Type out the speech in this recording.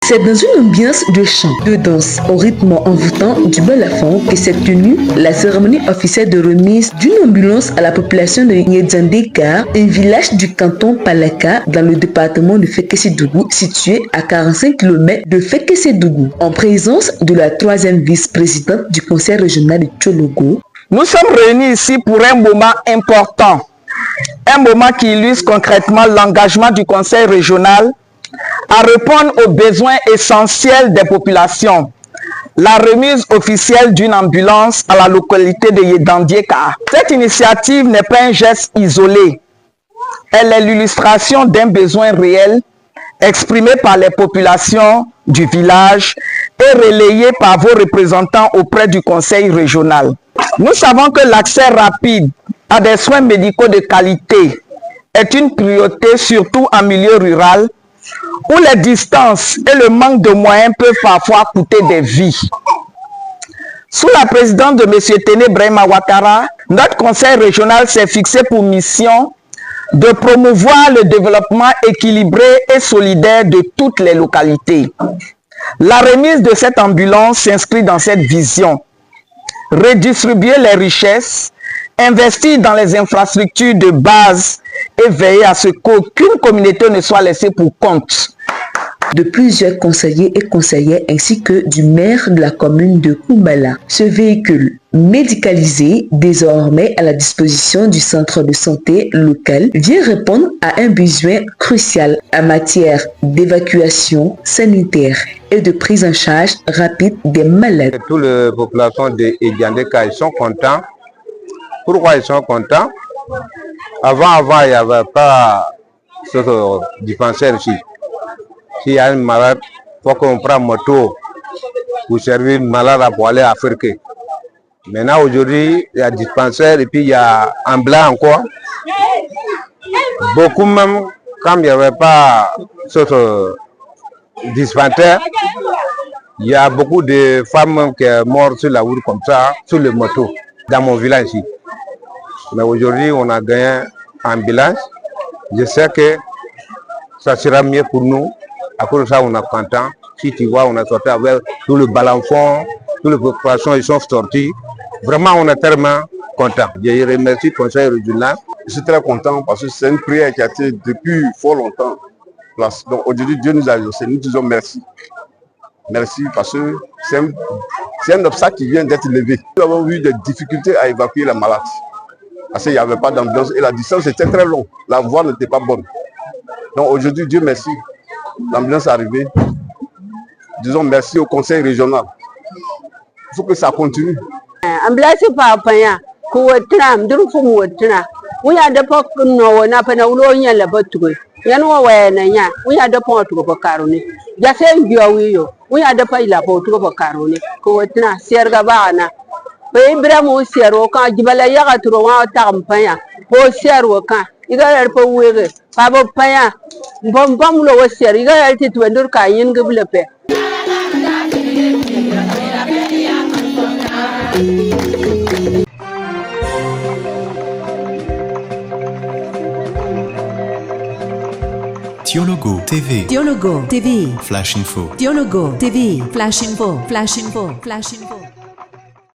C'est dans une ambiance de chant, de danse, au rythme envoûtant du balafon que s'est tenue la cérémonie officielle de remise d'une ambulance à la population de Nyedzandeka, un village du canton Palaka dans le département de Fekessi-Dougou, situé à 45 km de Fekessi-Dougou, en présence de la 3e vice-présidente du conseil régional de Tchologo. Nous sommes réunis ici pour un moment important, un moment qui illustre concrètement l'engagement du conseil régional à répondre aux besoins essentiels des populations. La remise officielle d'une ambulance à la localité de Yedandieka. Cette initiative n'est pas un geste isolé. Elle est l'illustration d'un besoin réel exprimé par les populations du village et relayé par vos représentants auprès du conseil régional. Nous savons que l'accès rapide à des soins médicaux de qualité est une priorité, surtout en milieu rural, où les distances et le manque de moyens peuvent parfois coûter des vies. Sous la présidence de M. Téné Brahima Ouattara, notre conseil régional s'est fixé pour mission de promouvoir le développement équilibré et solidaire de toutes les localités. La remise de cette ambulance s'inscrit dans cette vision. Redistribuer les richesses, investir dans les infrastructures de base et veiller à ce qu'aucune communauté ne soit laissée pour compte. De plusieurs conseillers et conseillères ainsi que du maire de la commune de Kumbala. Ce véhicule médicalisé, désormais à la disposition du centre de santé local, vient répondre à un besoin crucial en matière d'évacuation sanitaire et de prise en charge rapide des malades. Toutes les populations de Yediandeka, ils sont contents. Pourquoi ils sont contents? Avant, il n'y avait pas ce dispensaire ici. S'il y a un malade, il faut qu'on prenne moto pour servir le malade pour aller à Ferke. Maintenant, aujourd'hui, il y a dispensaire et puis il y a un blanc encore. Beaucoup même, quand il n'y avait pas ce dispensaire, il y a beaucoup de femmes qui sont mortes sur la route comme ça, sur les motos, dans mon village ici. Mais aujourd'hui, on a gagné en ambulance. Je sais que ça sera mieux pour nous. À cause de ça, on est content. Si tu vois, on a sorti avec tout le balançon, toutes les populations, ils sont sortis. Vraiment, on est tellement content. Je remercie le conseil régional. Je suis très content parce que c'est une prière qui a été depuis fort longtemps. Donc aujourd'hui, Dieu nous a exaucé. Nous disons merci. Merci parce que c'est un obstacle qui vient d'être levé. Nous avons eu des difficultés à évacuer la malade. Parce qu'il n'y avait pas d'ambulance et la distance était très longue. La voie n'était pas bonne. Donc aujourd'hui, Dieu merci. L'ambulance est arrivée. Disons merci au conseil régional. Il faut que ça continue. Ambulance pas paya ko tram dur fu wotna wuya da pok no na pa na ulo nya la batugo yan wo wa na nya wuya da pon to ko karuni ja fe biyo wiyo wuya da pa ila po to ko karuni ko wotna serga bana be ibramu sero ka jibala ya ga turo wa ta kampanya ko sero ka iga yar pa wege pa bo paya bom bom lo wo sero iga yar ti to ndur ka yin gublepe. Dialogo TV. Dialogo TV. Flash Info. Dialogo TV. Flash Info. Flash Info. Flash Info.